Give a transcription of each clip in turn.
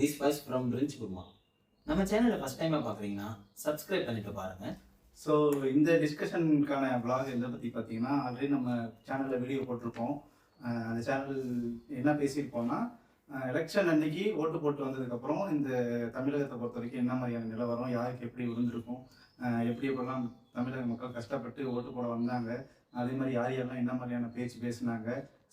This voice from பிரிஞ்ச் குருமா. நம்ம சேனலை ஃபஸ்ட் டைமாக பார்க்குறீங்கன்னா சப்ஸ்கிரைப் பண்ணிட்டு பாருங்கள். ஸோ இந்த டிஸ்கஷனுக்கான பிளாக் எதை பற்றி பார்த்தீங்கன்னா, ஆல்ரெடி நம்ம சேனலில் வீடியோ போட்டிருப்போம். அந்த சேனல் என்ன பேசியிருப்போம்னா, எலெக்ஷன் அன்னைக்கு ஓட்டு போட்டு வந்ததுக்கப்புறம் இந்த தமிழகத்தை பொறுத்த வரைக்கும் என்ன மாதிரியான நிலவரம், யாருக்கு எப்படி விழுந்திருக்கும், எப்படி எப்படிலாம் தமிழக மக்கள் கஷ்டப்பட்டு ஓட்டு போட வந்தாங்க, அதே மாதிரி யார் யாரெல்லாம் என்ன மாதிரியான பேச்சு பேசினாங்க.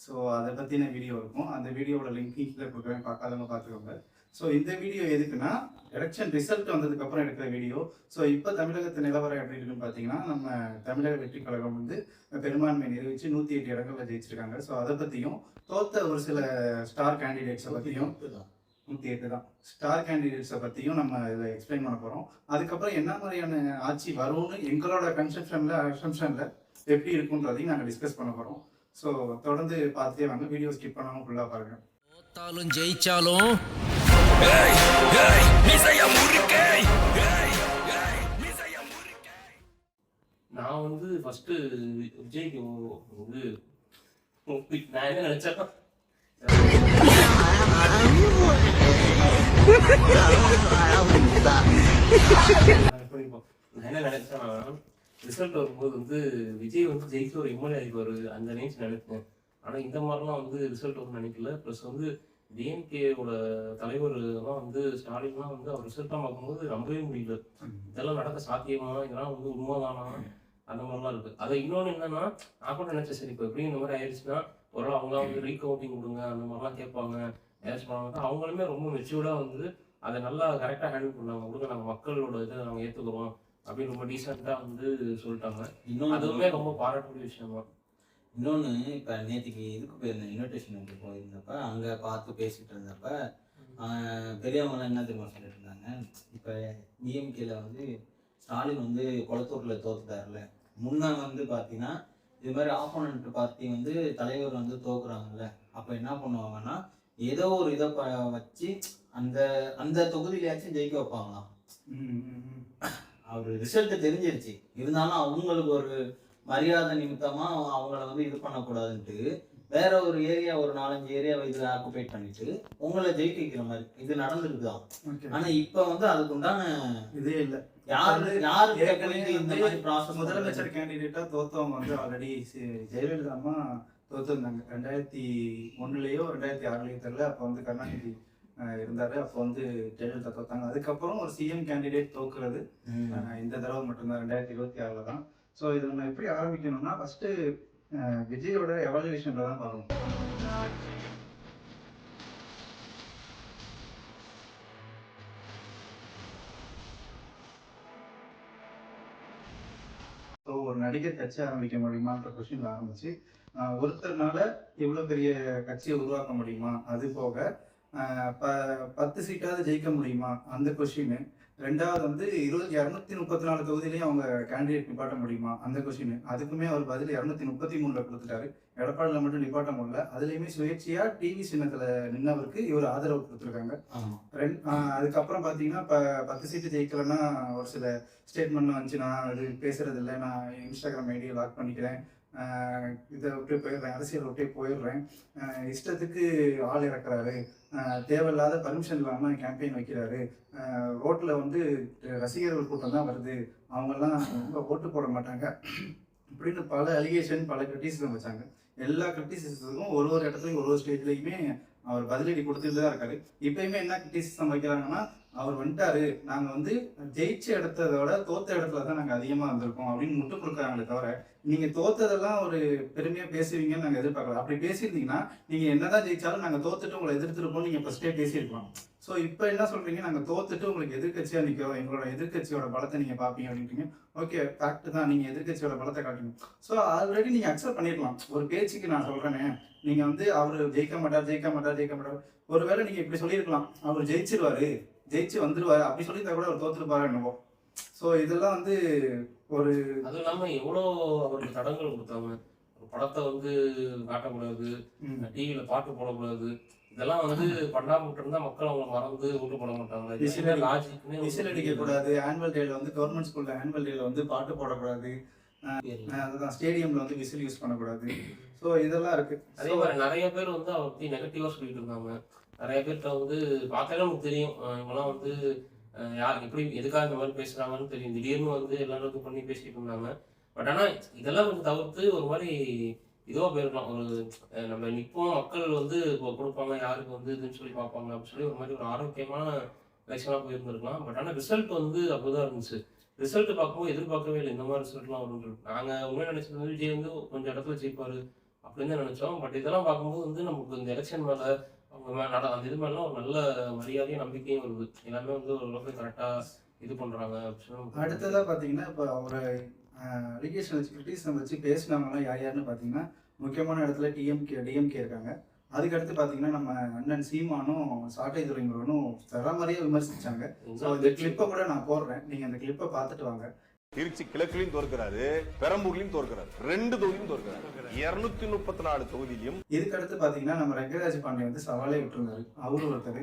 ஸோ அதை பற்றின வீடியோ இருக்கும். அந்த வீடியோவோட லிங்க் கீழே கொடுக்குறேன், பார்க்காதவங்க பார்த்துக்கோங்க. ஸோ இந்த வீடியோ எதுக்குன்னா, எலெக்ஷன் ரிசல்ட் வந்ததுக்கப்புறம் எடுக்கிற வீடியோ. ஸோ இப்போ தமிழகத்து நிலவரம் எப்படி இருக்குன்னு பார்த்தீங்கன்னா, நம்ம தமிழக வெற்றி கழகம் வந்து பெரும்பான்மை நிரூபித்து 108 இடங்களில் ஜெயிச்சிருக்காங்க. ஸோ அதை பற்றியும், தோத்த ஒரு சில ஸ்டார் கேண்டிடேட்ஸை பற்றியும், 108 தான் ஸ்டார் கேண்டிடேட்ஸை பற்றியும் நம்ம இதை எக்ஸ்பிளைன் பண்ண போகிறோம். அதுக்கப்புறம் என்ன மாதிரியான ஆட்சி வரும்னு எங்களோட அசம்ஷனில் எப்படி இருக்குன்றதையும் நாங்கள் டிஸ்கஸ் பண்ண போகிறோம். ஸோ தொடர்ந்து பார்த்துட்டே வாங்க, வீடியோ ஸ்கிப் பண்ணாமல் ஃபுல்லாக பாருங்கள். தோத்தாலும் ஜெயிச்சாலும் நான் வந்து ஃபர்ஸ்ட் விஜய்க்கு வந்து நான் என்ன நினைச்சேன், நான் என்ன நினைச்சேன்னா ரிசல்ட் வரும்போது வந்து விஜய் வந்து ஜெயிச்சு ஒரு எம்எல்ஏ ஆகிடுவாரு அந்த ரேஞ்ச் நினைச்சேன். ஆனால் இந்த மாதிரிலாம் வந்து ரிசல்ட் வரும்னு நினைக்கல. ப்ளஸ் வந்து டிஎம்கேவோட தலைவர்லாம் வந்து ஸ்டாலின்லாம் வந்து அவர் ரிசல்ட்டாக பார்க்கும்போது நம்பவே முடியல. இதெல்லாம் நடக்க சாத்தியமா, இதெல்லாம் வந்து உண்மைதானா, அந்த மாதிரிலாம் இருக்குது. அதை இன்னொன்று என்னன்னா, நான் கூட நினச்சேன் சரி இப்போ எப்படி இந்த மாதிரி ஆயிடுச்சுன்னா ஒரு அவங்களாம் வந்து ரீகவுண்டிங் கொடுங்க அந்த மாதிரிலாம் கேட்பாங்க, ஏதாச்சும் பண்ணுவாங்க. அவங்களுமே ரொம்ப மெச்சூர்டாக வந்து அதை நல்லா கரெக்டாக ஹேண்டில் பண்ணாங்க. கொடுங்க நாங்கள் மக்களோட இதை நாங்கள் ஏற்றுக்கிறோம் அப்படின்னு ரொம்ப டீசெண்டாக வந்து சொல்லிட்டாங்க. இன்னும் அதுவுமே ரொம்ப பாராட்டக்கூடிய விஷயம் தான். இன்னொன்று, இப்போ நேற்றுக்கு இதுக்கு போயிருந்தேன், இன்விடேஷனுக்கு போயிருந்தப்ப அங்கே பார்த்து பேசிகிட்டு இருந்தப்ப பெரியவங்களாம் என்ன தெரியுமா சொல்லிட்டு இருந்தாங்க, இப்போ டிஎம்கேல வந்து ஸ்டாலின் வந்து கொளத்தூரில் தோத்துட்டார்ல, முன்னே வந்து பார்த்தீங்கன்னா இது மாதிரி ஆப்போனண்ட் பார்ட்டி வந்து தலைவர் வந்து தோக்குறாங்கல்ல, அப்போ என்ன பண்ணுவாங்கன்னா ஏதோ ஒரு இதை வச்சு அந்த அந்த தொகுதியிலையாச்சும் ஜெயிக்க வைப்பாங்களாம். அவர் ரிசல்ட் தெரிஞ்சிருச்சு, இருந்தாலும் அவங்களுக்கு ஒரு மரியாதை நிமித்தமா அவங்கள வந்து இது பண்ணக்கூடாதுன்ட்டு வேற ஒரு ஏரியா, ஒரு 4-5 ஏரியாவை இதில் ஆக்குபைட் பண்ணிட்டு உங்களை ஜெயிக்க வைக்கிற மாதிரி இது நடந்துருக்குதான். ஆனா இப்ப வந்து அதுக்கு உண்டான இதே இல்லை. முதலமைச்சர் கேண்டிடேட்டா தோத்தவங்க வந்து ஆல்ரெடி ஜெயலலிதா அம்மா தோத்துருந்தாங்க 2001லயோ 2006லயோ தெரியல. அப்போ வந்து கருணாநிதி இருந்தாரு, அப்போ வந்து ஜெயலலிதா தோத்தாங்க. அதுக்கப்புறம் ஒரு சிஎம் கேண்டிடேட் தோக்குறது இந்த தடவை மட்டும்தான், 2026 தான். ஸோ இது நம்ம எப்படி ஆரம்பிக்கணும்னா, ஃபர்ஸ்ட் விஜயோட எவாலுவேஷன்ல தான் பார்க்கணும். ஸோ ஒரு நடிகர் கட்சி ஆரம்பிக்க முடியுமான்ற கொஸ்டின் ஆரம்பிச்சு, ஒருத்தர்னால இவ்வளோ பெரிய கட்சியை உருவாக்க முடியுமா, அது போக 10 சீட்டாவது ஜெயிக்க முடியுமா அந்த கொஸ்டின். ரெண்டாவது வந்து 234 தொகுதியிலையும் அவங்க கேண்டிடேட் நிப்பாட்ட முடியுமா அந்த கொஸ்டின். அதுக்குமே அவர் பதில் 233ல கொடுத்துட்டாரு. எடப்பாடியில் மட்டும் நிப்பாட்ட முடியல. அதுலேயுமே சுயேட்சையா டிவி சின்னத்தில் நின்னவருக்கு இவர் ஆதரவு கொடுத்துருக்காங்க. அதுக்கப்புறம் பார்த்தீங்கன்னா, இப்போ 10 சீட்டு ஜெயிக்கலன்னா ஒரு சில ஸ்டேட்மெண்ட் வந்துச்சு, நான் அது பேசுறது இல்லை, நான் இன்ஸ்டாகிராம் ஐடியை லாக் பண்ணிக்கிறேன், இதை விட்டு போயிடுறேன், அரசியல் விட்டே போயிடுறேன், இஷ்டத்துக்கு ஆள் இறக்குறாரு, தேவையில்லாத பர்மிஷன் இல்லாமல் கேம்பெயின் வைக்கிறாரு, ரோட்டில் வந்து ரசிகர்கள் கூட்டம் தான் வருது, அவங்கெல்லாம் ரொம்ப ஓட்டு போட மாட்டாங்க இப்படின்னு பல அலிகேஷன், பல கிரிட்டிசிசம் வச்சாங்க. எல்லா கிரிட்டிசிசத்துக்கும் ஒரு இடத்துலையும் ஒரு ஸ்டேஜ்லையுமே அவர் பதிலடி கொடுத்துட்டு தான் இருக்காரு. இப்பயுமே என்ன கிரிட்டிசிசம் வைக்கிறாங்கன்னா, அவர் வந்துட்டாரு, நாங்கள் வந்து ஜெயிச்ச இடத்தோட தோத்த இடத்துல தான் நாங்கள் அதிகமாக வந்திருக்கோம் அப்படின்னு முட்டு கொடுக்குறாங்களே தவிர, நீங்கள் தோத்ததெல்லாம் ஒரு பெருமையாக பேசுவீங்கன்னு நாங்கள் எதிர்பார்க்கல. அப்படி பேசியிருந்தீங்கன்னா நீங்கள் என்னதான் ஜெயிச்சாலும் நாங்கள் தோத்துட்டு உங்களை எதிர்த்துருப்போம் நீங்கள் ஃபர்ஸ்டே பேசியிருக்கலாம். ஸோ இப்போ என்ன சொல்கிறீங்க, நாங்கள் தோத்துட்டு உங்களுக்கு எதிர்கட்சியாக நிற்கிறோம், எங்களோட எதிர்கட்சியோட பலத்தை நீங்கள் பார்ப்பீங்க அப்படின்றீங்க. ஓகே, ஃபேக்ட் தான், நீங்கள் எதிர்கட்சியோட பலத்தை காட்டுங்க. ஸோ ஆல்ரெடி நீங்கள் அக்செப்ட் பண்ணிருக்கலாம். ஒரு பேச்சுக்கு நான் சொல்கிறேனே, நீங்கள் வந்து அவர் ஜெயிக்க மாட்டார். ஒருவேளை நீங்கள் இப்படி சொல்லியிருக்கலாம், அவர் ஜெயிச்சு வந்துருவாரு அப்படி சொல்லியிருந்தா கூட அவர் தோத்துருப்பாரு என்னவோ. ஸோ இதெல்லாம் வந்து ஒரு அதுவும் இல்லாமல் எவ்வளோ அவருக்கு தடங்கள் கொடுத்தாங்க. ஒரு படத்தை வந்து காட்டக்கூடாது, டிவியில் பாட்டு போடக்கூடாது, இதெல்லாம் வந்து பண்ணாம விட்டுருந்தா மக்கள் அவங்க மறந்து ஓட்டு போட மாட்டாங்க. விசில் அடிக்க கூடாது, ஆனுவல் டேல வந்து கவர்மெண்ட் ஸ்கூல்ல ஆனுவல் டேல வந்து பாட்டு போடக்கூடாது, அதுதான் ஸ்டேடியம்ல வந்து விசில் யூஸ் பண்ணக்கூடாது. ஸோ இதெல்லாம் இருக்கு. அதே மாதிரி நிறைய பேர் வந்து அவர் பற்றி நெகட்டிவாக சொல்லிட்டு இருந்தாங்க. நிறைய பேர்கிட்ட வந்து பார்த்தாலே நமக்கு தெரியும் இவங்கெல்லாம் வந்து யார் எப்படி எதுக்காக இந்த மாதிரி பேசுறாங்கன்னு தெரியும். திடீர்னு வந்து எல்லாரும் இது பண்ணி பேசிட்டு இருந்தாங்க. பட் ஆனால் இதெல்லாம் கொஞ்சம் தவிர்த்து ஒரு மாதிரி இதுவாக போயிருக்கலாம். ஒரு நம்ம நிற்போம், மக்கள் வந்து இப்போ கொடுப்பாங்க, யாருக்கு வந்து இதுன்னு சொல்லி பார்ப்பாங்க அப்படின்னு சொல்லி ஒரு மாதிரி ஒரு ஆரோக்கியமான எலெக்ஷனாக போயிருந்துருக்கலாம். பட் ஆனால் ரிசல்ட் வந்து அப்படிதான் இருந்துச்சு. ரிசல்ட் பார்க்கும்போது எதிர்பார்க்கவே இல்லை இந்த மாதிரி ரிசல்ட்லாம் வரும்னு. நாங்கள் உண்மையாக நினச்சது வந்து விஜய் வந்து கொஞ்சம் இடத்துல ஜெயிப்பாரு அப்படின்னு தான் நினச்சோம். பட் இதெல்லாம் பார்க்கும்போது வந்து நமக்கு இந்த எலெக்ஷன் மேலே அவங்க அந்த இது மேலாம் ஒரு நல்ல மரியாதையும் நம்பிக்கையும் வருது. எல்லாமே வந்து ஓரளவுக்கு கரெக்டாக இது பண்ணுறாங்க அப்படின்னு. அடுத்ததாக பார்த்தீங்கன்னா இப்போ ஒரு அலிகேஷன் வச்சு கிரிட்டிசம் வச்சு பேசினவங்களாம் யாருன்னு பார்த்தீங்கன்னா முக்கியமான இடத்துல டிஎம்கே இருக்காங்க. அதுக்கடுத்து பார்த்தீங்கன்னா நம்ம அண்ணன் சீமானும் சாட்டை துறைமுருகனும் தரமாரியாக விமர்சிச்சாங்க. ஸோ இந்த கிளிப்பை கூட நான் போடுறேன், நீங்கள் அந்த கிளிப்பை பார்த்துட்டு வாங்க. திருச்சி கிழக்குலையும் தோற்கிறாரு, பெரம்பூர்லையும் தோற்கிறாரு, 2 தொகுதியும் தோற்கிறாரு, 234 தொகுதியிலும். இதுக்கடுத்து பார்த்தீங்கன்னா நம்ம ரங்கராஜ் பாண்டே வந்து சவாலே விட்டுருந்தாரு, அவரு ஒருத்தர்.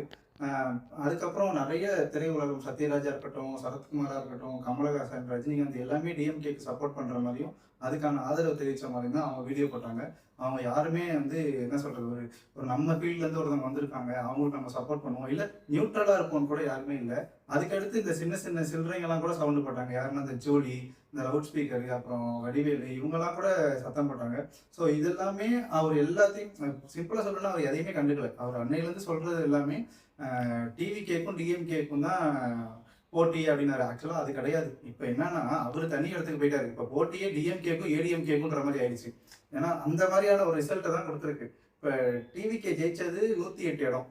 அதுக்கப்புறம் நிறைய திரையுலகம் சத்யராஜா இருக்கட்டும், சரத்குமாரா இருக்கட்டும், கமலஹாசன், ரஜினிகாந்த் எல்லாமே டிஎம்கேக்கு சப்போர்ட் பண்ற மாதிரியும் அதுக்கான ஆதரவு தெரிவித்த மாதிரி தான் அவங்க வீடியோ போட்டாங்க. அவங்க யாருமே வந்து என்ன சொல்றது, ஒரு நம்ம ஃபீல்ட்லேருந்து ஒருத்தவங்க வந்திருக்காங்க, அவங்களுக்கு நம்ம சப்போர்ட் பண்ணுவோம், இல்லை நியூட்ரலாக இருப்போம்னு கூட யாருமே இல்லை. அதுக்கடுத்து இந்த சின்ன சின்ன சில்லறைங்கெல்லாம் கூட சவுண்டு போட்டாங்க. யாருன்னா இந்த ஜோலி, இந்த லவுட் ஸ்பீக்கரு, அப்புறம் வடிவேலு, இவங்கெல்லாம் கூட சத்தம் போட்டாங்க. ஸோ இதெல்லாமே அவர் எல்லாத்தையும் சிம்பிளாக சொல்லணும்னா அவர் எதையுமே கண்டுக்கல. அவர் அன்னையிலேருந்து சொல்றது எல்லாமே டிவிகேக்கும் டிஎம்கேக்கும் தான் போட்டி அப்படின்னாரு. ஆக்சுவலாக அது கிடையாது. இப்போ என்னன்னா அவர் தனி இடத்துக்கு போயிட்டாரு. இப்போ போட்டியே டிஎம்கேக்கும் ஏடிஎம்கேக்குன்ற மாதிரி ஆயிடுச்சு. ஏன்னா அந்த மாதிரியான ஒரு ரிசல்ட்டை தான் கொடுத்துருக்கு. இப்போ டிவிகே ஜெயிச்சது 108 இடம்,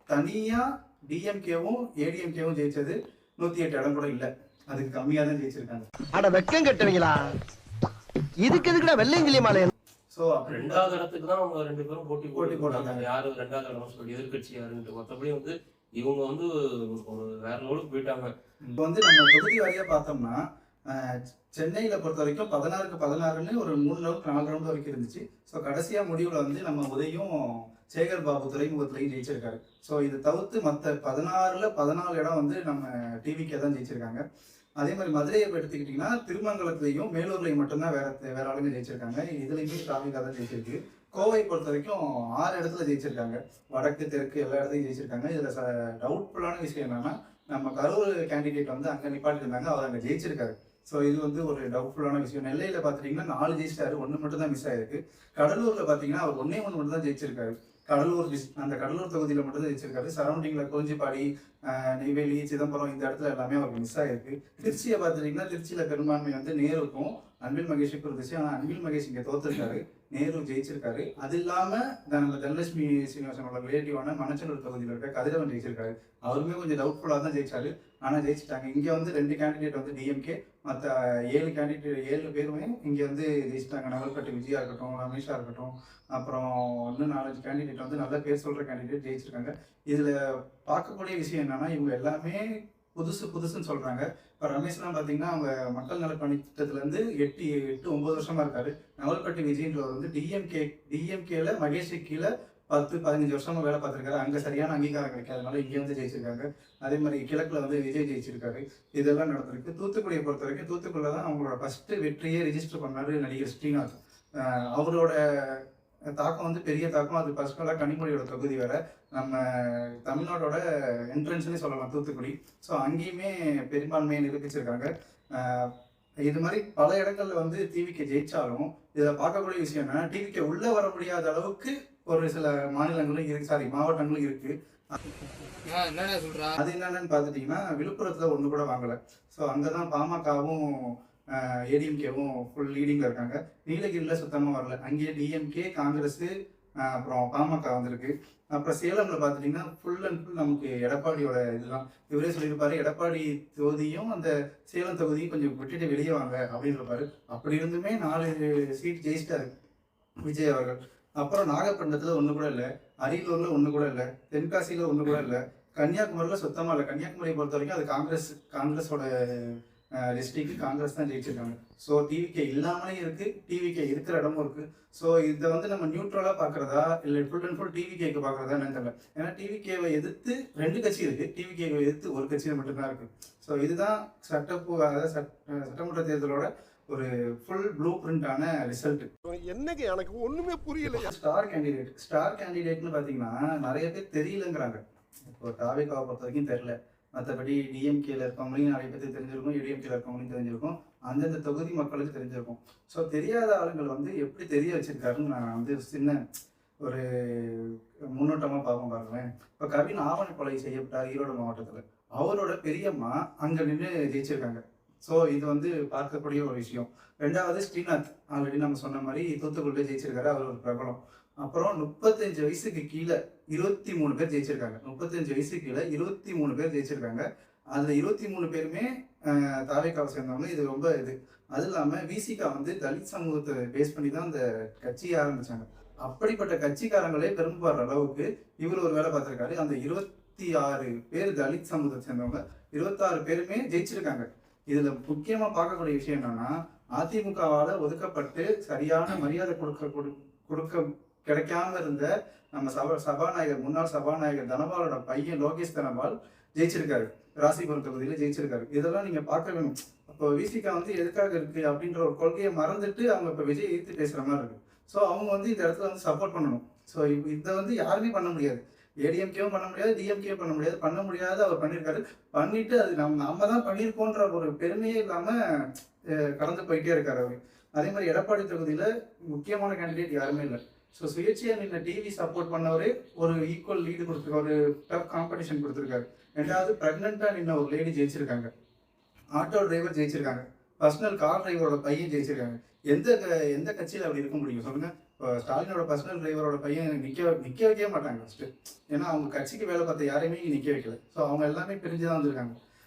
தனியாக டிஎம்கேவும் ஏடிஎம்கேவும் ஜெயிச்சது 108 இடம் கூட இல்லை, அதுக்கு கம்மியாக தான் ஜெயிச்சிருக்காங்க. அட வெக்கம் கட்டுவீங்களா, இதுக்கு எதுக்குடா வெள்ளையங்கிலி மாலை? ஸோ ரெண்டாவது இடத்துக்கு தான் அவங்க 2 பேரும் போட்டி போட்டாங்க. யாரு ரெண்டாவது இடம் சொல்லி எதிர்கட்சி யாருன்ட்டு. மற்றபடி வந்து இவங்க வந்து ஒரு வேற லெவலுக்கு போயிட்டாங்க. இப்போ வந்து நம்ம தொகுதி வாரியாக பார்த்தோம்னா சென்னையில் பொறுத்த வரைக்கும் 16க்கு 16ன்னு ஒரு 3 ரவுண்ட் 4 ரவுண்ட் வரைக்கும் இருந்துச்சு. ஸோ கடைசியாக முடிவில் வந்து நம்ம உதயும் சேகர் பாபு துறைமுகத்துலையும் ஜெயிச்சிருக்காரு. ஸோ இது தவிர்த்து மற்ற 16ல் 14 இடம் வந்து நம்ம டிவிக்கே தான் ஜெயிச்சிருக்காங்க. அதே மாதிரி மதுரையை எடுத்துக்கிட்டிங்கன்னா திருமங்கலத்துலையும் மேலூர்லையும் மட்டும்தான் வேற ஆளுங்க ஜெயிச்சிருக்காங்க. இதுலையுமே திராவிகா தான் ஜெயிச்சிருக்கு. கோவை பொறுத்த வரைக்கும் 6 இடத்துல ஜெயிச்சிருக்காங்க. வடக்கு தெற்கு எல்லா இடத்துலையும் ஜெயிச்சிருக்காங்க. இதில் டவுட்ஃபுல்லான விஷயம் என்னன்னா நம்ம கரூர் கேண்டிடேட் வந்து அங்கே நிப்பாட்டி இருந்தாங்க, அவர் அங்கே ஜெயிச்சிருக்காரு. ஸோ இது வந்து ஒரு டவுட்ஃபுல்லான விஷயம். நெல்லையில் பார்த்துட்டிங்கன்னா 4 ஜெயிச்சிட்டாரு, 1 மட்டும் தான் மிஸ் ஆயிருக்கு. கடலூரில் பார்த்தீங்கன்னா அவர் 1 மட்டும் தான் ஜெயிச்சிருக்காரு. அந்த கடலூர் தொகுதியில் மட்டும் தான் ஜெயிச்சிருக்காரு. சரௌண்டிங்கில் குறிஞ்சிப்பாடி, நெய்வேலி, சிதம்பரம் இந்த இடத்துல எல்லாமே அவருக்கு மிஸ் ஆயிருக்கு. திருச்சியை பார்த்துட்டிங்கன்னா திருச்சியில் பெரும்பான்மை வந்து நேருக்கும் அன்பில் மகேஷுக்கும் இருந்துச்சு. ஆனால் அன்பில் மகேஷ் இங்கே தோத்துருக்காரு, நேரு ஜெயிச்சிருக்காரு. அது இல்லாமல் நம்ம தனலட்சுமி சீனிவாசனோட ரிலேட்டிவான மணச்சனூர் தொகுதியில் இருக்க கதிரவன் ஜெயிச்சிருக்காரு. அவருமே கொஞ்சம் டவுட்ஃபுல்லாக தான் ஜெயிச்சாரு, ஆனால் ஜெயிச்சிட்டாங்க. இங்கே வந்து 2 கேண்டிடேட் வந்து டிஎம்கே, மற்ற 7 பேருமே இங்கே வந்து ஜெயிச்சிட்டாங்க. நவல்பட்டு விஜயா இருக்கட்டும், ரமேஷா இருக்கட்டும், அப்புறம் இன்னும் 4-5 கேண்டிடேட் வந்து நல்ல பேர் சொல்கிற கேண்டிடேட் ஜெயிச்சிருக்காங்க. இதில் பார்க்கக்கூடிய விஷயம் என்னன்னா இவங்க எல்லாமே புதுசுன்னு சொல்கிறாங்க. இப்போ ரமேஷ்லாம் பார்த்தீங்கன்னா அவங்க மக்கள் நலப்பணி திட்டத்துலேருந்து 8-9 வருஷமாக இருக்காரு. நவல்பட்டு விஜயன்றவர் வந்து டிஎம்கேல மகேஷுக்கு கீழே 10-15 வருஷமா வேலை பார்த்துருக்காரு. அங்கே சரியான அங்கீகாரம் கிடைக்காதனால இங்கே வந்து ஜெயிச்சிருக்காங்க. அதே மாதிரி கிழக்கில் வந்து விஜய் ஜெயிச்சிருக்காரு. இதெல்லாம் நடந்திருக்கு. தூத்துக்குடியை பொறுத்த வரைக்கும் தூத்துக்குடியில் தான் அவங்களோட ஃபஸ்ட்டு வெற்றியே ரிஜிஸ்டர் பண்ணாரு நடிகர் ஸ்ரீநாத். அவரோட தாக்கம் வந்து பெரிய தாக்கம். அது ஃபர்ஸ்ட்லாம் கனிமொழியோட தொகுதி வேற, நம்ம தமிழ்நாட்டோட என்ட்ரன்ஸ்னே சொல்லலாம் தூத்துக்குடி. ஸோ அங்கேயுமே பெரும்பான்மையை நிரூபிச்சிருக்காங்க. இது மாதிரி பல இடங்கள்ல வந்து டிவிக்கு ஜெயிச்சாலும் இதில் பார்க்கக்கூடிய விஷயம் என்னன்னா டிவிக்கு உள்ளே வர முடியாத அளவுக்கு ஒரு சில மாநிலங்களும் இருக்கு, மாவட்டங்களும் இருக்கு. அது என்னன்னு பார்த்துட்டிங்கன்னா விழுப்புரத்தில் ஒன்று கூட வாங்கலை. ஸோ அங்கே தான் பாமகவும் ஏடிஎம்கேவும் ஃபுல் லீடிங்கில் இருக்காங்க. நீலகிரியில் சுத்தமாக வரல, அங்கேயே டிஎம்கே, காங்கிரஸ், அப்புறம் பாமக வந்திருக்கு. அப்புறம் சேலமில் பார்த்துட்டிங்கன்னா ஃபுல் அண்ட் ஃபுல் நமக்கு எடப்பாடியோட இதுதான். இவரே சொல்லியிருப்பாரு எடப்பாடி தொகுதியும் அந்த சேலம் தொகுதியும் கொஞ்சம் விட்டுட்டு வெளியே வாங்க அப்படின்னு இருப்பாரு. அப்படி இருந்துமே 4 சீட் ஜெயிச்சிட்டாரு விஜய் அவர்கள். அப்புறம் நாகப்பட்டினத்தில் ஒன்று கூட இல்லை, அரியலூரில் ஒன்று கூட இல்லை, தென்காசியில் ஒன்று கூட இல்லை, கன்னியாகுமரியில் சுத்தமாக இல்லை. கன்னியாகுமரியை பொறுத்த வரைக்கும் அது காங்கிரஸோட டிஸ்ட்ரிக்ட், காங்கிரஸ் தான் ஜெயிச்சிருக்காங்க. ஸோ டிவிகே இல்லாமலே இருக்குது, டிவிகே இருக்கிற இடமும் இருக்குது. ஸோ இதை வந்து நம்ம நியூட்ரலாக பார்க்குறதா இல்லை ஃபுல் அண்ட் ஃபுல் டிவிகேக்கு பார்க்குறதா என்னன்னு தெரியல. ஏன்னா டிவிகேவை எதிர்த்து 2 கட்சி இருக்குது, டிவிகேவை எதிர்த்து ஒரு கட்சியில் மட்டும்தான் இருக்குது. ஸோ இதுதான் சட்டமன்ற தேர்தலோட ஒரு ஃபுல் ப்ளூ பிரிண்டான ரிசல்ட். என்னங்க எனக்கு ஒண்ணுமே புரியல. ஸ்டார் கேண்டிடேட்னு பார்த்தீங்கன்னா நிறைய பேர் தெரியலங்கிறாங்க. இப்போ தாவேகாவை பொறுத்த வரைக்கும் தெரியல. மற்றபடி டிஎம்கேல இருக்கவங்களையும் நிறைய பேருக்கு தெரிஞ்சிருக்கும், ஏடிஎம்கேல இருக்கவங்களையும் தெரிஞ்சிருக்கும், அந்தந்த தொகுதி மக்களுக்கு தெரிஞ்சிருக்கும். ஸோ தெரியாத ஆளுங்கள் வந்து எப்படி தெரிய வச்சிருக்காருன்னு நான் வந்து சின்ன ஒரு முன்னோட்டமாக பார்ப்போம் பாருங்களேன். இப்போ கவின் ஆவண கொலை செய்யப்பட்டார் ஈரோடு மாவட்டத்தில். அவரோட பெரியம்மா அங்கே நின்று ஜெயிச்சிருக்காங்க. ஸோ இது வந்து பார்க்கக்கூடிய ஒரு விஷயம். ரெண்டாவது ஸ்ரீநாத், ஆல்ரெடி நம்ம சொன்ன மாதிரி தூத்துக்குடியில் ஜெயிச்சிருக்காரு, அவர் ஒரு பிரபலம். அப்புறம் 35 வயசுக்கு கீழே 23 பேர் ஜெயிச்சிருக்காங்க. 35 வயசுக்கு கீழே 23 பேர் ஜெயிச்சிருக்காங்க. அதில் 23 பேருமே தாவேகாவை சேர்ந்தவங்க. இது ரொம்ப இது. அது இல்லாமல் விசிகா வந்து தலித் சமூகத்தை பேஸ் பண்ணி தான் அந்த கட்சியை ஆரம்பிச்சாங்க. அப்படிப்பட்ட கட்சிக்காரங்களே பெரும்பாடுற அளவுக்கு இவர் ஒரு வேலை பார்த்துருக்காரு. அந்த 26 பேர் தலித் சமூகத்தை சேர்ந்தவங்க, 26 பேருமே ஜெயிச்சிருக்காங்க. இதுல முக்கியமா பார்க்கக்கூடிய விஷயம் என்னன்னா, அதிமுகவால ஒதுக்கப்பட்டு சரியான மரியாதை கொடுக்க கிடைக்காம இருந்த நம்ம சபாநாயகர், முன்னாள் சபாநாயகர் தனபாலோட பையன் லோகேஷ் தனபால் ஜெயிச்சிருக்காரு. ராசிபுரம் தொகுதியில ஜெயிச்சிருக்காரு. இதெல்லாம் நீங்க பார்க்க வேணும். அப்போ விசிகா வந்து எதுக்காக இருக்கு அப்படின்ற ஒரு கொள்கையை மறந்துட்டு அவங்க இப்ப விஜய் எதிர்த்து பேசுற மாதிரி இருக்கு. ஸோ அவங்க வந்து இந்த இடத்துல வந்து சப்போர்ட் பண்ணணும். ஸோ இதை வந்து யாருமே பண்ண முடியாது. ஏடிஎம்கேவும் பண்ண முடியாது, டிஎம்கேவும் பண்ண முடியாது. பண்ண முடியாது அவர் பண்ணியிருக்காரு. பண்ணிட்டு அது நம்ம தான் பண்ணியிருக்கோன்ற ஒரு பெருமையே இல்லாமல் கடந்து போயிட்டே இருக்காரு அவர். அதே மாதிரி எடப்பாடி தொகுதியில் முக்கியமான கேண்டிடேட் யாருமே இல்லை. ஸோ சுயேட்சையாக நின்று டிவி சப்போர்ட் பண்ணவரே ஒரு ஈக்குவல் லீடு கொடுத்துருக்காரு, ஒரு டஃப் காம்படிஷன் கொடுத்துருக்காரு. ரெண்டாவது ப்ரெக்னெண்ட்டாக நின்று ஒரு லேடி ஜெயிச்சிருக்காங்க, ஆட்டோ டிரைவர் ஜெயிச்சிருக்காங்க, பர்சனல் கார் டிரைவரோட பையன் ஜெயிச்சிருக்காங்க. எந்த கட்சியில் அப்படி இருக்க முடியும் சொல்லுங்க? இப்போ ஸ்டாலினோட பர்சனல் டிரைவரோட பையன் நிற்க வைக்கவே மாட்டாங்க ஃபஸ்ட்டு. ஏன்னா அவங்க கட்சிக்கு வேலை பார்த்த யாரையுமே நிற்க வைக்கல. ஸோ அவங்க எல்லாமே பிரிஞ்சு தான் வந்திருக்காங்க.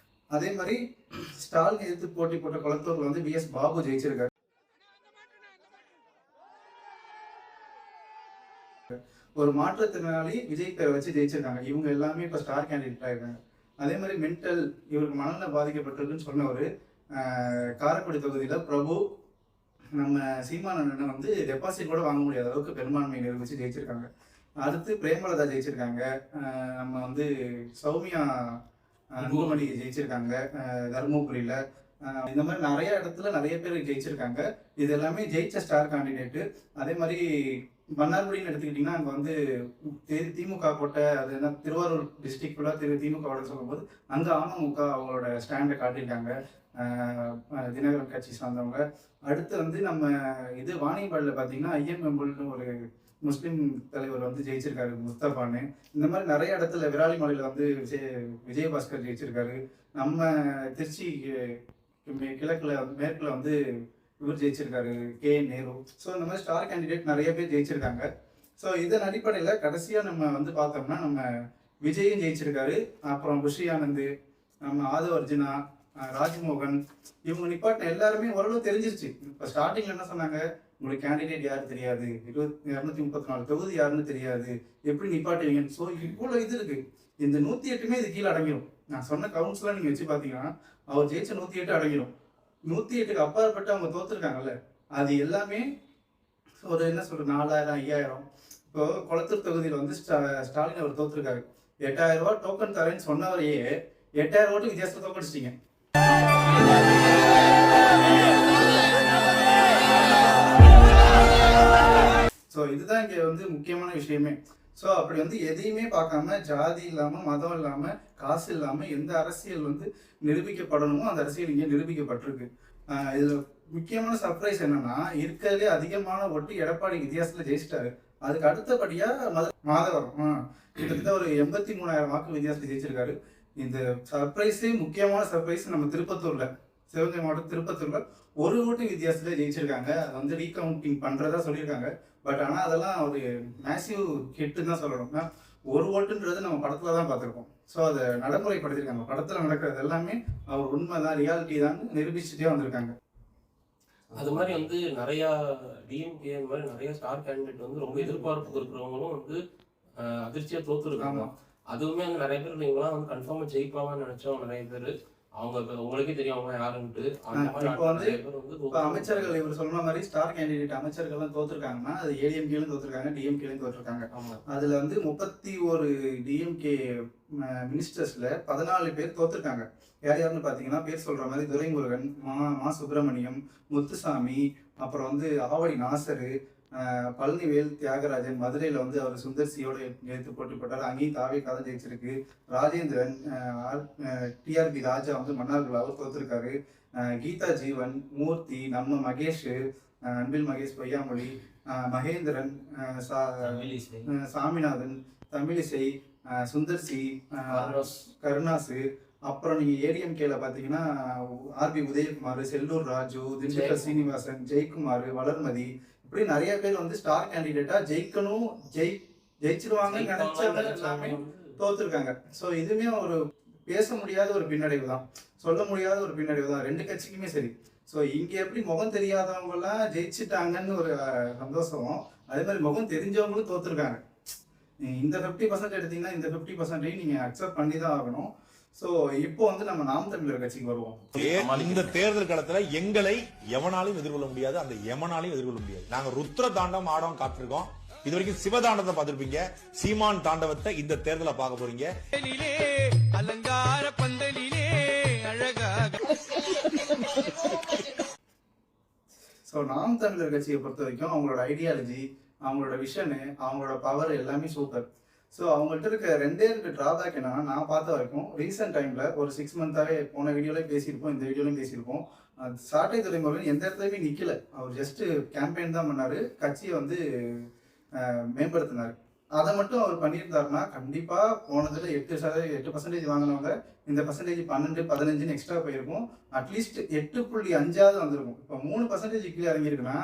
அதே மாதிரி ஸ்டாலின் எதிர்த்து போட்டி போட்ட குளத்தூர்ல வந்து VS பாபு ஜெயிச்சிருக்காரு. ஒரு மாற்றுத்திறனாளி விஜய் பேரை வச்சு ஜெயிச்சிருக்காங்க. இவங்க எல்லாமே இப்போ ஸ்டார் கேண்டிடேட் ஆயிருக்காங்க. அதே மாதிரி மென்டல், இவருக்கு மனநல பாதிக்கப்பட்டிருக்குன்னு சொன்னவர் காரைக்குடி தொகுதியில் பிரபு, நம்ம சீமானண்ணனை வந்து டெபாசிட் கூட வாங்க முடியாத அளவுக்கு பெரும்பான்மையை நிரூபிச்சு ஜெயிச்சிருக்காங்க. அடுத்து பிரேமலதா ஜெயிச்சிருக்காங்க. நம்ம வந்து சௌமியா அன்புமணி ஜெயிச்சிருக்காங்க தருமபுரியில். இந்த மாதிரி நிறைய இடத்துல நிறைய பேர் ஜெயிச்சிருக்காங்க. இது எல்லாமே ஜெயிச்ச ஸ்டார் கேண்டிடேட்டு. அதே மாதிரி மன்னார்குடின்னு எடுத்துக்கிட்டிங்கன்னா அங்கே வந்து திமுக கோட்டை, அது என்ன திருவாரூர் டிஸ்ட்ரிக்ட் ஃபுல்லாக திமுக சொல்லும்போது அங்கே அமமுக அவங்களோட ஸ்டாண்டை காட்டியிருக்காங்க, தினகரன் கட்சி சார்ந்தவங்க. அடுத்து வந்து நம்ம இது வாணியம்பாடியில் பார்த்தீங்கன்னா ஐஎம்எம்புல்னு ஒரு முஸ்லீம் தலைவர் வந்து ஜெயிச்சிருக்காரு, முஸ்தபான்னு. இந்த மாதிரி நிறைய இடத்துல விராலிமலையில் வந்து விஜயபாஸ்கர் ஜெயிச்சிருக்காரு. நம்ம திருச்சி கிழக்கில் மேற்கில் வந்து இவர் ஜெயிச்சிருக்காரு, கே நேரு. ஸோ இந்த மாதிரி ஸ்டார் கேண்டிடேட் நிறைய பேர் ஜெயிச்சிருக்காங்க. ஸோ இதன் அடிப்படையில் கடைசியாக நம்ம வந்து பார்த்தோம்னா நம்ம விஜயும் ஜெயிச்சிருக்காரு, அப்புறம் புஷி ஆனந்த், நம்ம ஆதவ் அர்ஜுனா, ராஜ்மோகன், இவங்க நிப்பாட்டின எல்லாருமே ஓரளவு தெரிஞ்சிருச்சு. இப்போ ஸ்டார்டிங்ல என்ன சொன்னாங்க, உங்களுக்கு கேண்டிடேட் யாரும் தெரியாது, 234 தொகுதி யாருன்னு தெரியாது, எப்படி நிப்பாட்டுவீங்க. ஸோ இவ்வளோ இது இருக்கு. இந்த 108மே இது கீழே அடங்கிடும். நான் சொன்ன கவுன்சிலாம் நீங்கள் வச்சு பார்த்தீங்கன்னா அவர் ஜெயிச்ச 108 அடங்கிடும். 108க்கு அப்பாற்பட்டு அவங்க தோத்துருக்காங்கல்ல, அது எல்லாமே ஒரு என்ன சொல்ற 4000 5000. இப்போ குளத்தூர் தொகுதியில் வந்து ஸ்டாலின் அவர் தோத்துருக்காரு. 8000 ரூபா டோக்கன் தரேன்னு சொன்னவரையே 8000 ஓட்டு வித்தியாசத்தை தோக்கடிச்சிட்டீங்க. ஸோ இதுதான் இங்கே வந்து முக்கியமான விஷயமே. ஸோ அப்படி வந்து எதையுமே பார்க்காம, ஜாதி இல்லாமல், மதம் இல்லாமல், காசு இல்லாமல் எந்த அரசியல் வந்து நிரூபிக்கப்படணுமோ அந்த அரசியல் இங்கே நிரூபிக்கப்பட்டிருக்கு. இதில் முக்கியமான சர்ப்ரைஸ் என்னன்னா, இருக்கிறதுலே அதிகமான ஓட்டு எடப்பாடி வித்தியாசத்தில் ஜெயிச்சிட்டாரு. அதுக்கு அடுத்தபடியாக மாதவரம் கிட்டத்தட்ட ஒரு 83,000 வாக்கு வித்தியாசத்தில் ஜெயிச்சிருக்காரு. இந்த சர்ப்ரைஸே முக்கியமான சர்ப்ரைஸ் நம்ம திருப்பத்தூர்ல, சிவகங்கை மாவட்டம் திருப்பத்தூர்ல ஒரு ஓட்டு வித்தியாசத்துல ஜெயிச்சிருக்காங்க. அது வந்து ரீகவுண்டிங் பண்றதா சொல்லியிருக்காங்க. பட் ஆனால் அதெல்லாம் ஒரு மேசிவ் ஹிட்டு தான் சொல்லணும். ஒரு ஓட்டுன்றது நம்ம படத்துல தான் பார்த்துருக்கோம். ஸோ அதை நடைமுறைப்படுத்திருக்காங்க. படத்துல நடக்கிறது எல்லாமே அவர் உண்மைதான், ரியாலிட்டி தான் நிரூபிச்சுட்டே வந்திருக்காங்க. அது மாதிரி வந்து நிறைய டிஎம்கே இந்த மாதிரி நிறைய ஸ்டார் கேண்டிடேட் வந்து ரொம்ப எதிர்பார்ப்பு இருக்கிறவங்களும் வந்து அதிர்ச்சியா தோத்துருக்காங்க. அதுவுமே வந்து நிறைய பேர் இவங்களாம் வந்து கன்ஃபார்மாக ஜெயிப்பாங்கன்னு நினைச்சோம். நிறைய பேர் அவங்க உங்களுக்கே தெரியும் அவங்க யாருன்ட்டு. அந்த மாதிரி இப்போ வந்து நிறைய பேர் வந்து இப்போ அமைச்சர்கள் இவர் சொன்ன மாதிரி ஸ்டார் கேண்டிடேட் அமைச்சர்கள்லாம் தோத்துருக்காங்கன்னா அது ஏடிஎம்கேலும் தோத்துருக்காங்க, டிஎம்கேலும் தோத்துருக்காங்க. ஆமா. அதுல வந்து 31 டிஎம்கே மினிஸ்டர்ஸ்ல 14 பேர் தோத்துருக்காங்க. யார் யாருன்னு பார்த்தீங்கன்னா பேர் சொல்ற மாதிரி துரைமுருகன், மா சுப்பிரமணியம், முத்துசாமி, அப்புறம் வந்து ஆவடி நாசரு, பழனிவேல் தியாகராஜன், மதுரையில் வந்து அவர் சுந்தர்சியோட எடுத்து போட்டி போட்டார். அங்கேயும் தாவேக்கா தான் ஜெயிச்சிருக்கு. ராஜேந்திரன், டிஆர்பி ராஜா வந்து மன்னார்கள் அவர் தோத்துருக்காரு. கீதா ஜீவன், மூர்த்தி, நம்ம மகேஷ், அன்பில் மகேஷ் பொய்யாமொழி, மகேந்திரன், சாமிநாதன், தமிழிசை, சுந்தர்சி, கருணாசு. அப்புறம் நீங்க ஏடிஎம்கேல பாத்தீங்கன்னா ஆர்பி உதயகுமார், செல்லூர் ராஜு, திண்டுக்கல் சீனிவாசன், ஜெயக்குமார், வளர்மதி, இப்படி நிறைய பேர் வந்து ஸ்டார் கேண்டிடேட்டா ஜெயிக்கணும், ஜெயிச்சிருவாங்கன்னு நினைச்சவங்க எல்லாமே தோத்துருக்காங்க. ஸோ இதுவுமே ஒரு பேச முடியாத ஒரு பின்னடைவு தான், சொல்ல முடியாத ஒரு பின்னடைவு தான் ரெண்டு கட்சிக்குமே சரி. ஸோ இங்க எப்படி முகம் தெரியாதவங்க எல்லாம் ஜெயிச்சுட்டாங்கன்னு ஒரு சந்தோஷம், அதே மாதிரி முகம் தெரிஞ்சவங்களும் தோத்துருக்காங்க. இந்த 50% எடுத்தீங்கன்னா இந்த 50% நீங்க அக்செப்ட் பண்ணி தான் ஆகணும். ஸோ இப்போ வந்து நம்ம நாம் தமிழர் கட்சிக்கு வருவோம். இந்த தேர்தல் காலத்துல எங்களை எவனாலையும் எதிர்கொள்ள முடியாது, அந்த எவனாலையும் எதிர்கொள்ள முடியாது. நாங்க ருத்ர தாண்டம் ஆடம் காத்திருக்கோம். இது வரைக்கும் சிவதாண்டத்தை பார்த்திருப்பீங்க, சீமான் தாண்டவத்தை இந்த தேர்தலை பார்க்க போறீங்க. அலங்கார பந்தலிலே அழகாக. ஸோ நாம் தமிழர் கட்சியை பொறுத்த வரைக்கும் அவங்களோட ஐடியாலஜி, அவங்களோட விஷனு, அவங்களோட பவர் எல்லாமே சூப்பர். ஸோ அவங்கள்ட்ட இருக்க ரெண்டே டிராபேக் என்னன்னா, நான் பார்த்த வரைக்கும் ரீசெண்ட் டைம்ல ஒரு 6 மந்த்தாவே போன வீடியோலையும் பேசியிருப்போம், இந்த வீடியோலையும் பேசியிருப்போம், சாட்டை துறைமுருகன் எந்த இடத்துலையுமே நிக்கல. அவர் ஜஸ்ட் கேம்பெயின் தான் பண்ணாரு, கட்சியை வந்து மேம்படுத்தினாரு. அதை மட்டும் அவர் பண்ணியிருந்தாருன்னா கண்டிப்பா போனதுல 8% வாங்கினவங்க இந்த பர்சன்டேஜ் 12, 15 எக்ஸ்ட்ரா போயிருக்கும். அட்லீஸ்ட் 8.5 வந்திருக்கும். இப்போ 3% கீழே இறங்கியிருக்குன்னா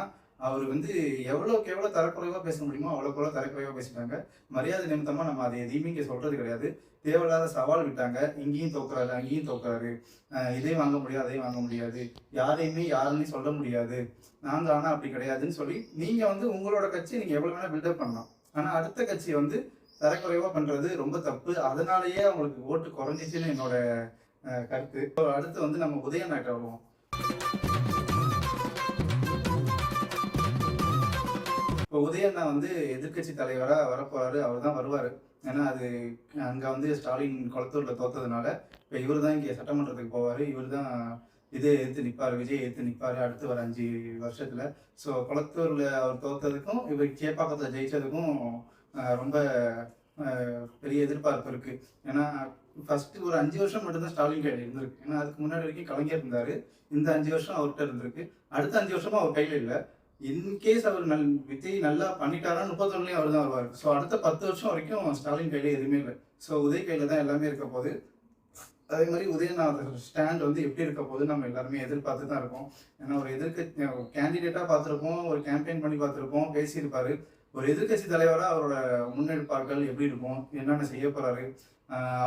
அவர் வந்து எவ்வளோக்கு எவ்வளோ தரக்குறைவாக பேச முடியுமோ அவ்வளோக்கு எவ்வளோ தரக்குறைவாக பேசிட்டாங்க. மரியாதை நிமித்தமாக நம்ம அதை எதையுமே இங்கே சொல்கிறது கிடையாது. தேவையில்லாத சவால் விட்டாங்க, இங்கேயும் தோக்குறாரு, அங்கேயும் தோக்குறாரு, இதையும் வாங்க முடியாது, அதையும் வாங்க முடியாது, யாரையுமே யாருன்னு சொல்ல முடியாது, நாங்கள் ஆனால் அப்படி கிடையாதுன்னு சொல்லி நீங்கள் வந்து உங்களோட கட்சியை நீங்கள் எவ்வளோ வேணால் பில்டப் பண்ணலாம். ஆனால் அடுத்த கட்சியை வந்து தரக்குறைவாக பண்ணுறது ரொம்ப தப்பு. அதனாலேயே அவங்களுக்கு ஓட்டு குறைஞ்சிச்சுன்னு என்னோட கருத்து. அடுத்து வந்து நம்ம உதயநாட்டை வருவோம். இப்போ உதயண்ணா வந்து எதிர்கட்சி தலைவராக வரப்போறாரு, அவர் தான் வருவார். ஏன்னா அது அங்கே வந்து ஸ்டாலின் கொளத்தூரில் தோத்ததுனால இப்போ இவர் தான் இங்கே சட்டமன்றத்துக்கு போவார். இவர் தான் இதே எதிர்த்து நிற்பார், விஜய் எதிர்த்து நிற்பார் அடுத்து வர 5 வருஷத்தில். ஸோ கொளத்தூரில் அவர் தோத்ததுக்கும் இவர் சேப்பாக்கத்தில் ஜெயிச்சதுக்கும் ரொம்ப பெரிய எதிர்பார்ப்பு இருக்குது. ஏன்னா ஃபஸ்ட்டு ஒரு 5 வருஷம் மட்டும்தான் ஸ்டாலின் கையில் இருந்திருக்கு. ஏன்னா அதுக்கு முன்னாடி வரைக்கும் கலைஞர் இருந்தார். இந்த 5 வருஷம் அவர்கிட்ட இருந்திருக்கு. அடுத்த 5 வருஷமா அவர் கையில் இல்லை. இன்கேஸ் அவர் விஜய் நல்லா பண்ணிட்டாரா 31 அவர் தான் வருவார். ஸோ அடுத்த 10 வருஷம் வரைக்கும் ஸ்டாலின் கையில எதுவுமே இல்லை. ஸோ உதய் கையில தான் எல்லாமே இருக்க போகுது. அதே மாதிரி உதயநாதர் ஸ்டாண்ட் வந்து எப்படி இருக்க போது நம்ம எல்லாருமே எதிர்பார்த்து தான் இருக்கோம். ஏன்னா ஒரு கேண்டிடேட்டா பார்த்துருப்போம், ஒரு கேம்பெயின் பண்ணி பார்த்துருப்போம், பேசியிருப்பாரு. ஒரு எதிர்கட்சி தலைவராக அவரோட முன்னெடுப்பார்கள் எப்படி இருக்கும், என்னென்ன செய்ய போறாரு,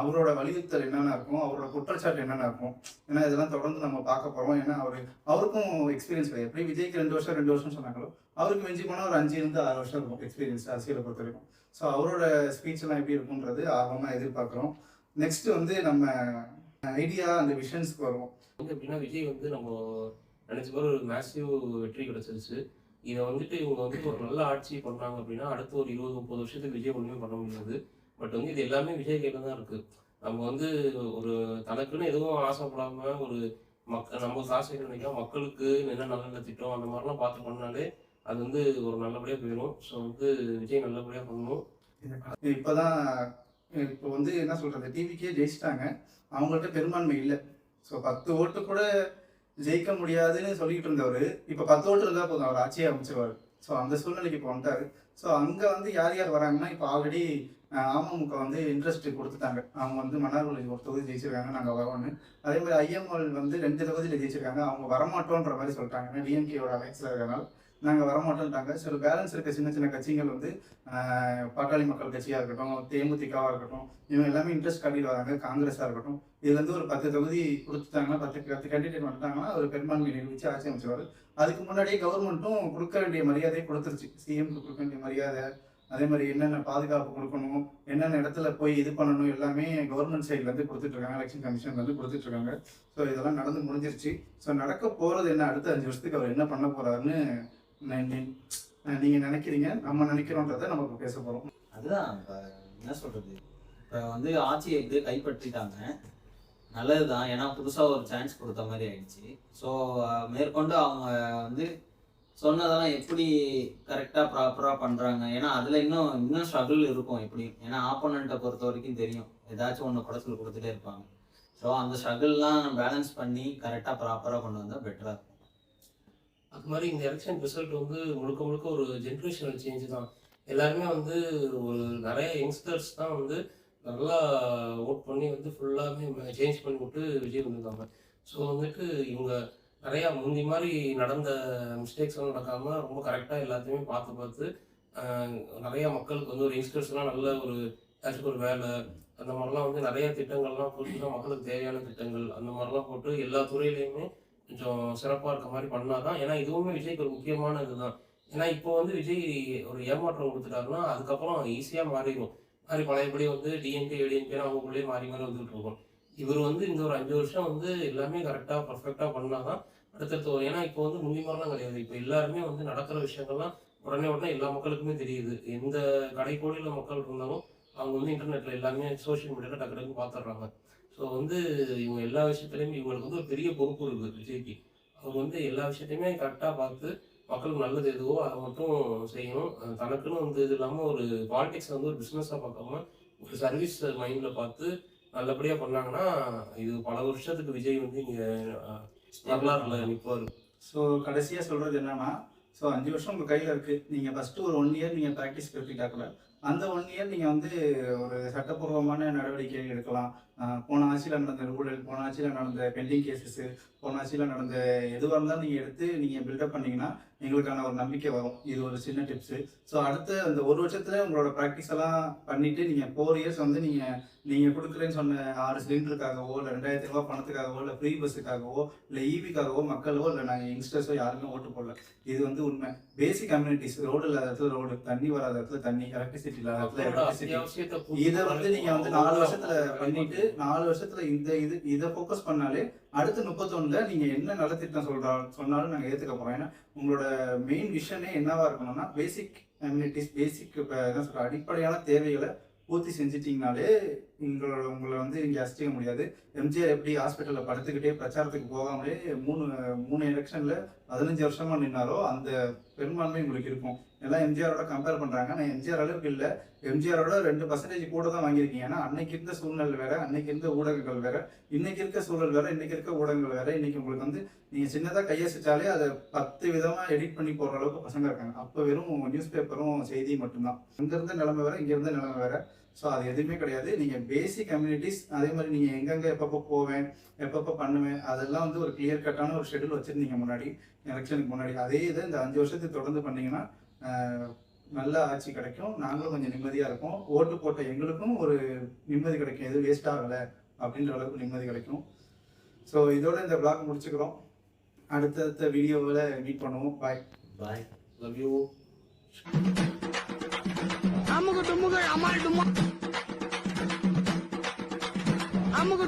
அவரோட வலியுறுத்தல் என்னென்ன இருக்கும், அவரோட குற்றச்சாட்டு என்னென்ன இருக்கும், ஏன்னா இதெல்லாம் தொடர்ந்து நம்ம பார்க்க போகிறோம். ஏன்னா அவருக்கும் எக்ஸ்பீரியன்ஸ் கிடையாது. எப்படி விஜய்க்கு 2 வருஷம் சொன்னாங்களோ அவருக்கு மிஞ்சி போனால் ஒரு 5 வருஷம் இருக்கும் எக்ஸ்பீரியன்ஸ் அரசியலை பொறுத்த வரைக்கும். ஸோ அவரோட ஸ்பீச்லாம் எப்படி இருக்குன்றது ஆர்வமாக எதிர்பார்க்குறோம். நெக்ஸ்ட் வந்து நம்ம ஐடியா அந்த விஷன்ஸ்க்கு வருவோம். எப்படின்னா விஜய் வந்து நம்ம நினைச்ச மாதிரி ஒரு மேசிவ் வெற்றி கிடைச்சிருச்சு. இதை வந்துட்டு இவங்க வந்து ஒரு நல்ல ஆட்சி பண்ணாங்க அப்படின்னா அடுத்த ஒரு 20-30 வருஷத்துக்கு விஜய் ஒன்றுமே பண்ண முடியாது. பட் வந்து இது எல்லாமே விஜய் கையில தான் இருக்கு. நம்ம வந்து ஒரு தனக்குன்னு எதுவும் ஆசைப்படாம ஒரு நம்ம காசு நினைக்காம மக்களுக்கு என்ன நல்ல நல்ல திட்டம் அந்த மாதிரிலாம் பார்த்து பண்ணாலே அது வந்து ஒரு நல்லபடியாக போயிடும். ஸோ வந்து விஜய் நல்லபடியாக பண்ணணும். இப்போதான் இப்போ வந்து என்ன சொல்றது, டிவிக்கே ஜெயிச்சிட்டாங்க, அவங்கள்ட்ட பெரும்பான்மை இல்லை. ஸோ 10 ஓட்டு கூட ஜெயிக்க முடியாதுன்னு சொல்லிட்டு இருந்தவர் இப்போ 10 ஓட்டு இருந்தால் போதும் அவர் ஆட்சியை அமைச்சிருவார். ஸோ அந்த சூழ்நிலைக்கு இப்போ வந்துட்டாரு. ஸோ அங்கே வந்து யார் யார் வராங்கன்னா இப்போ ஆல்ரெடி அமமுக வந்து இன்ட்ரெஸ்ட் கொடுத்துட்டாங்க. அவங்க வந்து மன்னார்குடி ஒரு தொகுதி ஜெயிச்சிருக்காங்க, நாங்கள் வரோன்னு. அதே மாதிரி ஐஎம்எல் வந்து 2 தொகுதியில் ஜெயிச்சிருக்காங்க, அவங்க வரமாட்டோன்ற மாதிரி சொல்லிட்டாங்க. ஏன்னா டிஎம்கேயோட அலைன்ஸில் இருக்கனால நாங்கள் வரமாட்டோன்ட்டாங்க. சில பேலன்ஸ் இருக்க சின்ன சின்ன கட்சிகள் வந்து பாட்டாளி மக்கள் கட்சியாக இருக்கட்டும், தேமுதிகவாக இருக்கட்டும், இவங்க எல்லாமே இன்ட்ரெஸ்ட் காட்டிட்டு வராங்க. காங்கிரஸாக இருக்கட்டும், இதுலேருந்து ஒரு 10 தொகுதி கொடுத்துட்டாங்கன்னா 10 கேண்டிடேட் வந்துட்டாங்கன்னா ஒரு பெரும்பான்மை நிரூபித்து ஆட்சி அமைச்சிருவார். அதுக்கு முன்னாடியே கவர்மெண்ட்டும் கொடுக்க வேண்டிய மரியாதையை கொடுத்துருச்சு. சிஎம்க்கு கொடுக்க வேண்டிய மரியாதை, அதே மாதிரி என்னென்ன பாதுகாப்பு கொடுக்கணும், என்னென்ன இடத்துல போய் இது பண்ணணும் எல்லாமே கவர்மெண்ட் சைட்லேருந்து கொடுத்துட்ருக்காங்க, எலெக்ஷன் கமிஷன்லேருந்து கொடுத்துட்ருக்காங்க. ஸோ இதெல்லாம் நடந்து முடிஞ்சிருச்சு. ஸோ நடக்க போகிறது என்ன, அடுத்த 5 வருஷத்துக்கு அவர் என்ன பண்ண போகிறாருன்னு நீங்கள் நினைக்கிறீங்க, நம்ம நினைக்கிறோன்றதை நம்ம இப்போ பேச போகிறோம். அதுதான் இப்போ என்ன சொல்கிறது, இப்போ வந்து ஆட்சியை எப்படியே கைப்பற்றிட்டாங்க, நல்லது தான். ஏன்னா புதுசாக ஒரு சான்ஸ் கொடுத்த மாதிரி ஆயிடுச்சு. ஸோ மேற்கொண்டு அவங்க வந்து சொன்னதெல்லாம் எப்படி கரெக்டாக ப்ராப்பராக பண்ணுறாங்க. ஏன்னா அதில் இன்னும் ஸ்ட்ரகிள் இருக்கும் எப்படி. ஏன்னா ஆப்போனண்ட்டை பொறுத்த வரைக்கும் தெரியும், ஏதாச்சும் ஒன்று குறைச்சல் கொடுத்துட்டே இருப்பாங்க. ஸோ அந்த ஸ்ட்ரகிள்லாம் பேலன்ஸ் பண்ணி கரெக்டாக ப்ராப்பராக கொண்டு வந்தால் பெட்டராக இருக்கும். அது மாதிரி இந்த எலெக்ஷன் ரிசல்ட் வந்து முழுக்க முழுக்க ஒரு ஜென்ரேஷனல் சேஞ்ச் தான். எல்லாருமே வந்து ஒரு நிறைய யங்ஸ்டர்ஸ் தான் வந்து நல்லா ஓட் பண்ணி வந்து ஃபுல்லாகவே சேஞ்ச் பண்ணி விட்டு விஜய் வந்திருக்காங்க. ஸோ வந்துட்டு இவங்க நிறையா முந்தி மாதிரி நடந்த மிஸ்டேக்ஸ்லாம் நடக்காமல் ரொம்ப கரெக்டாக எல்லாத்தையுமே பார்த்து நிறையா மக்களுக்கு வந்து ஒரு யங்ஸ்டர்ஸ்லாம் நல்ல ஒரு ஏதாச்சும் ஒரு வேலை அந்த மாதிரிலாம் வந்து நிறைய திட்டங்கள்லாம் போட்டு மக்களுக்கு தேவையான திட்டங்கள் அந்த மாதிரிலாம் போட்டு எல்லா துறையிலையுமே கொஞ்சம் சிறப்பாக இருக்க மாதிரி பண்ணாதான். ஏன்னா இதுவுமே விஜய்க்கு ஒரு முக்கியமான இதுதான். ஏன்னா இப்போ வந்து விஜய் ஒரு ஏமாற்றம் கொடுத்துட்டாருன்னா அதுக்கப்புறம் ஈஸியாக மாறிடும். பழையபடி வந்து டிஎன்கே ஏடிஎன்கே அவங்களுக்குள்ளேயே மாறி வந்துட்டு இருக்கும். இவர் வந்து இந்த ஒரு 5 வருஷம் வந்து எல்லாமே கரெக்டாக பர்ஃபெக்டாக பண்ணாதான் அடுத்தடுத்து வரும். ஏன்னா இப்போ வந்து முந்தி மாதிரிலாம் கிடையாது. இப்போ எல்லாருமே வந்து நடக்கிற விஷயங்கள்லாம் உடனே எல்லா மக்களுக்குமே தெரியுது. எந்த கடைக்கோடியில் மக்கள் இருந்தாலும் அவங்க வந்து இன்டர்நெட்டில் எல்லாமே சோஷியல் மீடியாவில் டக்கு பார்த்துடுறாங்க. ஸோ வந்து இவங்க எல்லா விஷயத்துலையுமே இவங்களுக்கு வந்து ஒரு பெரிய பொறுப்பு இருக்குது விஜய்க்கு. அவங்க வந்து எல்லா விஷயத்தையுமே கரெக்டாக பார்த்து மக்களுக்கு நல்லது எதுவோ அதை மட்டும் செய்யணும். தனக்குன்னு வந்து இது இல்லாமல் ஒரு பாலிடிக்ஸை வந்து ஒரு பிஸ்னஸாக பார்க்காம ஒரு சர்வீஸ் மைண்டில் பார்த்து நல்லபடியாக பண்ணாங்கன்னா இது பல வருஷத்துக்கு விஜய் வந்து இங்கே வரலாறுல நிற்பார். ஸோ கடைசியாக சொல்கிறது என்னன்னா, ஸோ 5 வருஷம் உங்கள் கையில் இருக்குது. நீங்கள் ஃபஸ்ட்டு ஒரு 1 இயர் நீங்கள் ப்ராக்டிஸ் எடுத்துக்கிட்டா கூட அந்த 1 இயர் நீங்கள் வந்து ஒரு சட்டப்பூர்வமான நடவடிக்கை எடுக்கலாம். போன ஆட்சியில் நடந்த ஊழல், போன ஆட்சியில் நடந்த பெண்டிங் கேசஸ்ஸு, போன ஆட்சியில் நடந்த எதுவாக இருந்தாலும் நீங்கள் எடுத்து நீங்கள் பில்டப் பண்ணிங்கன்னா எங்களுக்கான ஒரு நம்பிக்கை வரும். இது ஒரு சின்ன டிப்ஸு. ஸோ அடுத்து அந்த 1 வருஷத்தில் உங்களோட ப்ராக்டிஸ் எல்லாம் பண்ணிவிட்டு நீங்கள் 4 இயர்ஸ் வந்து நீங்கள் கொடுக்குறேன்னு சொன்ன 6 சிலிண்டருக்காகவோ இல்லை 2000 ரூபா பணத்துக்காகவோ இல்லை ஃப்ரீ பஸ்ஸுக்காகவோ இல்லை ஈவிக்காகவோ மக்களோ இல்லை நாங்கள் யங்ஸ்டர்ஸோ யாருமே ஓட்டு போடல. இது வந்து உண்மை. பேசிக் கம்யூனிட்டிஸ், ரோடு இல்லாத இடத்துல ரோடு, தண்ணி வராத இடத்துல தண்ணி, எலக்ட்ரிசிட்டி இல்லாத இடத்துல எலக்ட்ரிசிட்டி, இதை வந்து நீங்கள் வந்து 4 வருஷத்தில் பண்ணிட்டு 4 வருஷத்துல இதை ஃபோக்கஸ் பண்ணாலே அடுத்த 31ல நீங்க என்ன நலத்திட்டம் சொன்னாலும் நாங்கள் ஏற்றுக்க போறோம். ஏன்னா உங்களோட மெயின் விஷனே என்னவா இருக்கணும்னா பேசிக் கம்யூனிட்டிஸ், பேசிக் என்ன சொல்ற அடிப்படையான தேவைகளை பூர்த்தி செஞ்சிட்டிங்கனாலே உங்களை வந்து இங்கே அசிச்சிக்க முடியாது. எம்ஜிஆர் எப்படி ஹாஸ்பிட்டலில் படுத்துக்கிட்டே பிரச்சாரத்துக்கு போகாமலே 3 எலெக்ஷனில் 15 வருஷமா நின்னாரோ அந்த பெரும்பான்மை உங்களுக்கு இருக்கும். எல்லாம் எம்ஜிஆரோட கம்பேர் பண்ணுறாங்க. ஆனால் எம்ஜிஆர் அளவுக்கு இல்லை. எம்ஜிஆரோட 2% கூட தான் வாங்கியிருக்கீங்க. ஏன்னா அன்னைக்கு இருந்த சூழ்நிலை வேற, அன்னைக்கு இருந்த ஊடகங்கள் வேற, இன்னைக்கு இருக்க சூழல் வேற, இன்னைக்கு இருக்க ஊடகங்கள் வேற. இன்னைக்கு உங்களுக்கு வந்து நீங்கள் சின்னதாக கையசிச்சாலே அதை 10 விதமாக எடிட் பண்ணி போடுற அளவுக்கு பசங்க இருக்காங்க. அப்போ வெறும் நியூஸ் பேப்பரும் செய்தி மட்டும்தான். அங்கேருந்த நிலைமை வேற, இங்கேருந்த நிலைமை வேற. ஸோ அது எதுவுமே கிடையாது. நீங்கள் பேசிக் கம்யூனிட்டிஸ், அதே மாதிரி நீங்கள் எங்கெங்கே எப்பப்போ போவேன், எப்பப்போ பண்ணுவேன், அதெல்லாம் வந்து ஒரு கிளியர் கட்டான ஒரு ஷெடியூல் வச்சுருந்தீங்க முன்னாடி எலெக்ஷனுக்கு முன்னாடி. அதே இதை இந்த 5 வருஷத்துக்கு தொடர்ந்து பண்ணிங்கன்னா நல்ல ஆட்சி கிடைக்கும். நாங்களும் கொஞ்சம் நிம்மதியாக இருப்போம். ஓட்டு போட்ட எங்களுக்கும் ஒரு நிம்மதி கிடைக்கும். எதுவும் வேஸ்ட் ஆகலை அப்படின்ற அளவுக்கு நிம்மதி கிடைக்கும். ஸோ இதோட இந்த vlog முடிச்சுக்கிறோம். அடுத்தடுத்த வீடியோவில் மீட் பண்ணுவோம். பாய் பாய், லவ் யூ. அமுகு டுமுகள் அமால் டுமா, அமுகு